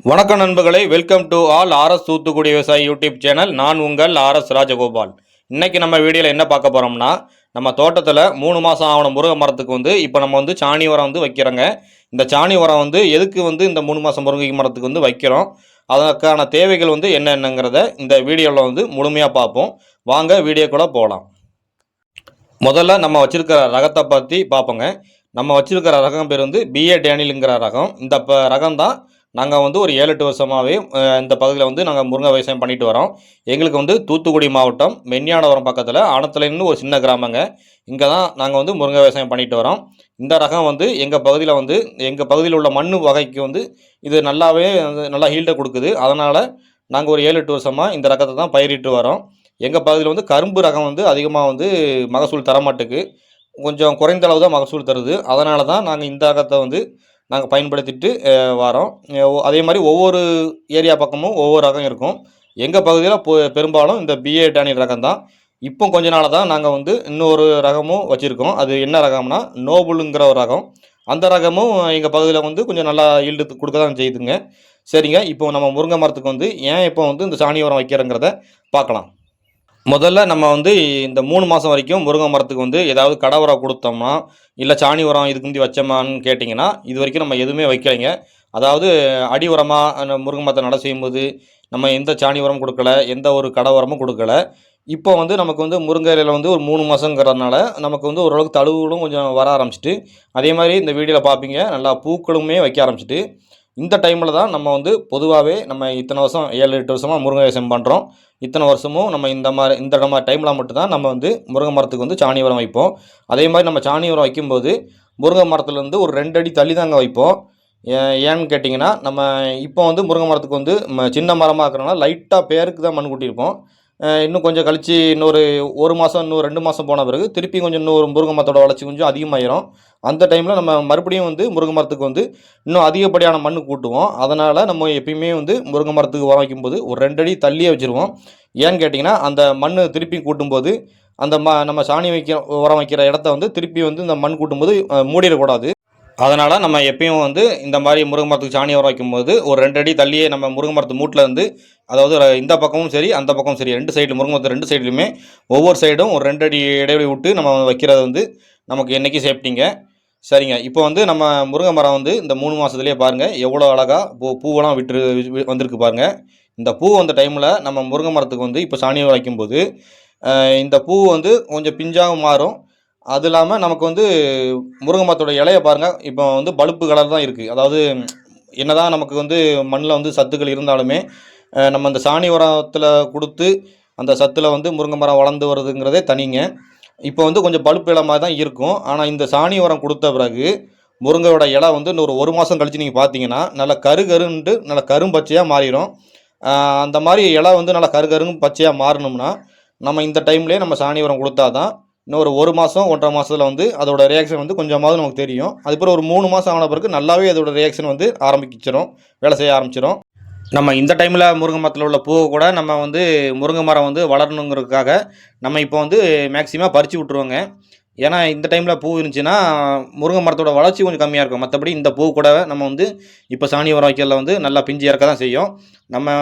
வணக்கம் நண்பர்களே, welcome to all RS Thoothukudi Vivasayi YouTube channel. நான் உங்கள் ஆர்எஸ் ராஜகோபால். இன்னைக்கு நம்ம வீடியோவில் என்ன பார்க்க போகிறோம்னா, நம்ம தோட்டத்தில் 3 மாதம் ஆன முருங்கை மரத்துக்கு இப்போ நம்ம சாணி உரம் வைக்கிறோங்க. இந்த சாணி உரம் எதுக்கு இந்த 3 மாதம் முருங்கை மரத்துக்கு வைக்கிறோம், அதற்கான தேவைகள் என்னென்னங்கிறத இந்த வீடியோவில் முழுமையாக பார்ப்போம். வாங்க வீடியோக்குள்ளே போகலாம். முதல்ல நம்ம வச்சுருக்கிற ரகத்தை பற்றி பார்ப்போங்க. நம்ம வச்சுருக்கிற ரகம் பேர் பிஏ டேனியலுங்கிற ரகம். இந்த ரகம் தான் நாங்கள் ஒரு 7-8 வருஷமாகவே இந்த பகுதியில் நாங்கள் முருங்கை விவசாயம் பண்ணிட்டு வரோம். எங்களுக்கு தூத்துக்குடி மாவட்டம் மென்னியானவரம் பக்கத்தில் ஆனத்துலேருந்து ஒரு சின்ன கிராமங்க. இங்கே தான் நாங்கள் முருங்கை விவசாயம் பண்ணிட்டு வரோம். இந்த ரகம் எங்கள் பகுதியில் எங்கள் பகுதியில் உள்ள மண் வகைக்கு இது நல்லாவே நல்லா ஹீல்டை கொடுக்குது. அதனால் நாங்கள் ஒரு 7-8 வருஷமாக இந்த ரகத்தை தான் பயிரிட்டு வரோம். எங்கள் பகுதியில் கரும்பு ரகம் அதிகமாக மகசூல் தரமாட்டுக்கு, கொஞ்சம் குறைந்த அளவு தான் மகசூல் தருது. அதனால தான் நாங்கள் இந்த ரகத்தை நாங்கள் பயன்படுத்திட்டு வரோம். அதே மாதிரி ஒவ்வொரு ஏரியா பக்கமும் ஒவ்வொரு ரகம் இருக்கும். எங்கள் பகுதியில் பெரும்பாலும் இந்த பிஏ டேனியல் ரகம் தான். இப்போ கொஞ்ச நாள் தான் நாங்கள் இன்னொரு ரகமும் வச்சுருக்கோம். அது என்ன ரகம்னா நோபுலுங்கிற ஒரு ரகம். அந்த ரகமும் எங்கள் பகுதியில் கொஞ்சம் நல்லா ஈல்டு கொடுக்க தான் செய்யுதுங்க. சரிங்க, இப்போ நம்ம முருங்கை மரத்துக்கு ஏன் இப்போ இந்த சாணி உரம் வைக்கிறோங்கிறத பார்க்கலாம். முதல்ல நம்ம இந்த 3 மாதம் வரைக்கும் முருங்கை மரத்துக்கு ஏதாவது கடை உரம் கொடுத்தோம்னா, இல்லை சாணி உரம் இதுக்கு முந்தி வச்சோமான்னு கேட்டிங்கன்னா, இது வரைக்கும் நம்ம எதுவுமே வைக்கலைங்க. அதாவது அடி உரமாக முருங்கை மரத்தை நடை செய்யும்போது நம்ம எந்த சாணி உரம் கொடுக்கல, எந்த ஒரு கடை உரமும் கொடுக்கல. இப்போ நமக்கு முருங்கை இலையில் ஒரு 3 மாதங்கிறதுனால நமக்கு ஓரளவுக்கு தழுவுகளும் கொஞ்சம் வர ஆரம்பிச்சிட்டு, அதே மாதிரி இந்த வீடியோவில் பார்ப்பீங்க நல்லா பூக்களுமே வைக்க ஆரம்பிச்சிட்டு. இந்த டைமில் தான் நம்ம பொதுவாகவே நம்ம இத்தனை வருஷம் 7-8 வருஷமாக முருங்கை விவசாயம் பண்ணுறோம். இத்தனை வருஷமும் நம்ம இந்த டைமில் மட்டும்தான் நம்ம முருங்கை மரத்துக்கு சாணி உரம் வைப்போம். அதே மாதிரி நம்ம சாணி உரம் வைக்கும்போது முருங்கை மரத்துலேருந்து ஒரு 2 அடி தள்ளி தாங்க வைப்போம். ஏன்னு கேட்டிங்கன்னா, நம்ம இப்போ முருங்கை மரத்துக்கு சின்ன மரமாக இருக்கிறனால லைட்டாக பேருக்கு தான் மண் கூட்டியிருப்போம். இன்னும் கொஞ்சம் கழித்து இன்னொரு 1 மாதம் இன்னும் 2 மாதம் போன பிறகு திருப்பி கொஞ்சம் இன்னொரு முருங்கை மரத்தோட வளர்ச்சி கொஞ்சம் அதிகமாகிடும். அந்த டைமில் நம்ம மறுபடியும் முருங்கை மரத்துக்கு இன்னும் அதிகப்படியான மண் கூட்டுவோம். அதனால் நம்ம எப்பயுமே முருங்கை மரத்துக்கு உரம் வைக்கும்போது ஒரு 2 அடி தள்ளியே வச்சுருவோம். ஏன்னு கேட்டிங்கன்னா, அந்த மண் திருப்பி கூட்டும்போது அந்த நம்ம சாணி உரம் வைக்கிற இடத்த திருப்பி இந்த மண் கூட்டும்போது மூடிடக்கூடாது. அதனால் நம்ம எப்பயும் இந்த மாதிரி முருங்கை மரத்துக்கு சாணி உரம் வைக்கும்போது ஒரு 2 அடி தள்ளியே நம்ம முருங்கை மரத்து மூட்டில் அதாவது இந்த பக்கமும் சரி அந்த பக்கமும் சரி 2 சைடில் முருங்கை மரத்து 2 சைட்லையுமே ஒவ்வொரு சைடும் ஒரு 2 அடி இடைவெளி விட்டு நம்ம வைக்கிறது நமக்கு என்றைக்கும் சேஃப்டிங்க. சரிங்க, இப்போ நம்ம முருங்கை மரம் இந்த 3 மாதத்துலேயே பாருங்கள் எவ்வளோ அழகாக பூவெல்லாம் வந்திருக்கு பாருங்கள். இந்த பூ அந்த டைமில் நம்ம முருங்கை மரத்துக்கு இப்போ சாணி உரம் வைக்கும்போது இந்த பூ கொஞ்சம் பிஞ்சாகவும் மாறும். அது இல்லாமல் நமக்கு முருங்கை மரத்தோட இலையை பாருங்கள், இப்போ பழுப்பு கலர் தான் இருக்குது. அதாவது என்ன தான் நமக்கு மண்ணில் சத்துக்கள் இருந்தாலுமே நம்ம அந்த சாணி உரத்தில் கொடுத்து அந்த சத்தில் முருங்கை மரம் வளர்ந்து வருதுங்கிறதே தனிங்க. இப்போ கொஞ்சம் பழுப்பு இலை மாதிரி தான் இருக்கும். ஆனால் இந்த சாணி உரம் கொடுத்த பிறகு முருங்கையோட இலை இன்னொரு 1 மாதம் கழித்து நீங்கள் பார்த்தீங்கன்னா நல்லா கருன்ட்டு நல்லா கரும்பச்சையாக மாறிடும். அந்த மாதிரி இலை நல்லா கருன்னு பச்சையாக மாறணும்னா நம்ம இந்த டைம்லேயே நம்ம சாணி உரம் கொடுத்தா தான் இன்னொரு 1 மாதம் 1.5 மாதத்தில் அதோட ரியாக்ஷன் கொஞ்சமாவது நமக்கு தெரியும். அதுக்கப்புறம் ஒரு 3 மாதம் ஆன பிறகு நல்லாவே அதோட ரியாக்ஷன் ஆரம்பிச்சிடும், வேலை செய்ய ஆரம்பிச்சிடும். நம்ம இந்த டைமில் முருங்கை மரத்தில் உள்ள பூவை கூட நம்ம முருங்கை மரம் வளரணுங்கிறதுக்காக நம்ம இப்போ மேக்ஸிமம் பறித்து விட்ருவோங்க. ஏன்னா இந்த டைமில் பூ இருந்துச்சுன்னா முருங்கை மரத்தோட வளர்ச்சி கொஞ்சம் கம்மியாக இருக்கும். மற்றபடி இந்த பூ கூட நம்ம இப்போ சாணி உரம் வைக்கிறதுல நல்லா பிஞ்சு இறக்க தான் செய்யும். நம்ம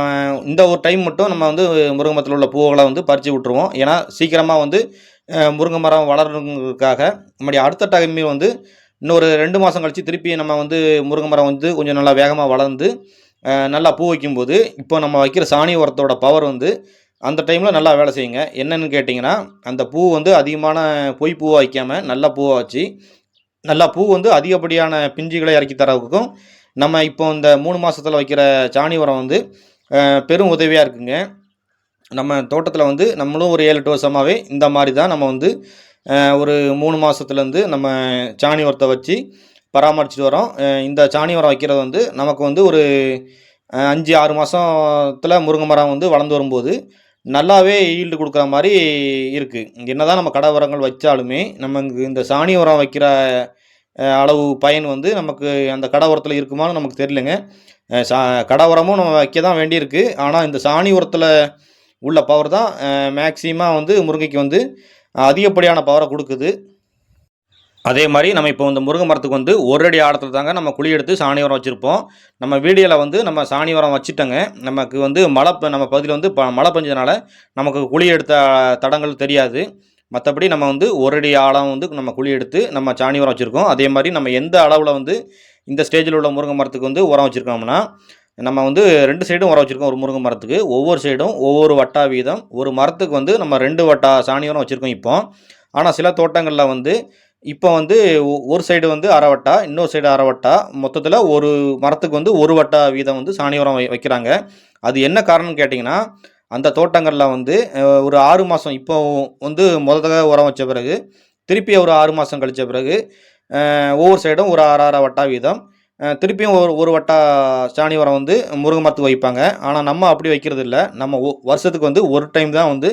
இந்த ஒரு டைம் மட்டும் நம்ம முருங்கை மரத்தில் உள்ள பூவுகளை பறித்து விட்ருவோம். ஏன்னா சீக்கிரமாக முருங்கை மரம் வளரணுங்கிறதுக்காக நம்முடைய அடுத்த டைமில் இன்னொரு 2 மாதம் கழித்து திருப்பி நம்ம முருங்கை மரம் கொஞ்சம் நல்லா வேகமாக வளர்ந்து நல்லா பூ வைக்கும்போது இப்போ நம்ம வைக்கிற சாணி உரத்தோட பவர் அந்த டைமில் நல்லா வேலை செய்யுங்க. என்னென்னு கேட்டிங்கன்னா, அந்த பூ அதிகமான பொய் பூவை வைக்காமல் நல்ல பூவை வச்சு நல்லா பூ அதிகப்படியான பிஞ்சுகளை இறக்கி தரவுக்கும் நம்ம இப்போ இந்த 3 மாதத்தில் வைக்கிற சாணி உரம் பெரும் உதவியாக இருக்குங்க. நம்ம தோட்டத்தில் நம்மளும் ஒரு 7-8 வருஷமாகவே இந்த மாதிரி தான் நம்ம ஒரு 3 மாதத்துலேருந்து நம்ம சாணி உரத்தை வச்சு பராமரிச்சுட்டு வரோம். இந்த சாணி உரம் வைக்கிறது நமக்கு ஒரு 5-6 மாதத்தில் முருங்கை மரம் வளர்ந்து வரும்போது நல்லாவே ஈல்டு கொடுக்குற மாதிரி இருக்குது. என்ன தான் நம்ம கடை உரங்கள் வச்சாலுமே நமக்கு இந்த சாணி உரம் வைக்கிற அளவு பயன் நமக்கு அந்த கடை உரத்தில் இருக்குமான்னு நமக்கு தெரியலங்க. கடை உரமும் நம்ம வைக்க தான் வேண்டியிருக்கு. ஆனால் இந்த சாணி உரத்தில் உள்ள பவர் தான் மேக்ஸிமம் முருங்கைக்கு அதிகப்படியான பவரை கொடுக்குது. அதே மாதிரி நம்ம இப்போ இந்த முருங்கை மரத்துக்கு வந்து ஒரு அடி ஆழத்தில் தாங்க நம்ம குழி எடுத்து சாணி உரம் வச்சுருப்போம். நம்ம வீடியோவில் வந்து நம்ம சாணி உரம் வச்சுட்டோங்க. நமக்கு வந்து நம்ம பகுதியில் வந்து மழை பெஞ்சதுனால நமக்கு குழி எடுத்த தடங்கள் தெரியாது. மற்றபடி நம்ம வந்து ஒரு அடி ஆழம் வந்து நம்ம குழி எடுத்து நம்ம சாணி உரம் வச்சுருக்கோம். அதே மாதிரி நம்ம எந்த அளவில் வந்து இந்த ஸ்டேஜில் உள்ள முருங்கை மரத்துக்கு வந்து உரம் வச்சுருக்கோம்னா, நம்ம வந்து 2 சைடும் உரம் வச்சுருக்கோம். ஒரு முருங்கை மரத்துக்கு ஒவ்வொரு சைடும் ஒவ்வொரு வட்டா வீதம். ஒரு மரத்துக்கு வந்து நம்ம 2 வட்டா சாணி உரம் வச்சுருக்கோம் இப்போ. ஆனால் சில தோட்டங்களில் வந்து இப்போ வந்து ஒரு சைடு வந்து அரை வட்டா, இன்னொரு சைடு அரை வட்டா, மொத்தத்தில் ஒரு மரத்துக்கு வந்து ஒரு வட்டா வீதம் வந்து சாணி உரம் வைக்கிறாங்க. அது என்ன காரணம்னு கேட்டிங்கன்னா, அந்த தோட்டங்களில் வந்து ஒரு 6 மாதம் இப்போ வந்து தடவை உரம் வச்ச பிறகு, திருப்பி ஒரு 6 மாதம் கழிச்ச பிறகு, ஒவ்வொரு சைடும் ஒரு அரை அரை வட்டா வீதம், திருப்பியும் ஒரு வட்டா சாணி உரம் வந்து முருங்கை மரத்துக்கு வைப்பாங்க. ஆனால் நம்ம அப்படி வைக்கிறது இல்ல. நம்ம வருஷத்துக்கு வந்து ஒரு டைம் தான் வந்து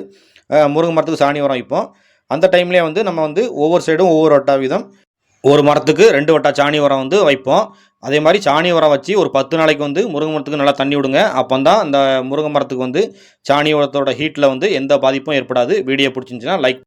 முருங்கை மரத்துக்கு சாணி உரம் வைப்போம். அந்த டைம்லேயே வந்து நம்ம வந்து ஒவ்வொரு சைடும் ஒவ்வொரு வட்டா வீதம் ஒரு மரத்துக்கு 2 வட்டா சாணி உரம் வந்து வைப்போம். அதே மாதிரி சாணி உரம் வச்சு ஒரு 10 நாளைக்கு வந்து முருங்கை மரத்துக்கு நல்லா தண்ணி விடுங்க. அப்போதான் அந்த முருங்கை மரத்துக்கு வந்து சாணி உரத்தோட ஹீட்டில் வந்து எந்த பாதிப்பும் ஏற்படாது. வீடியோ பிடிச்சிருந்துச்சுன்னா லைக்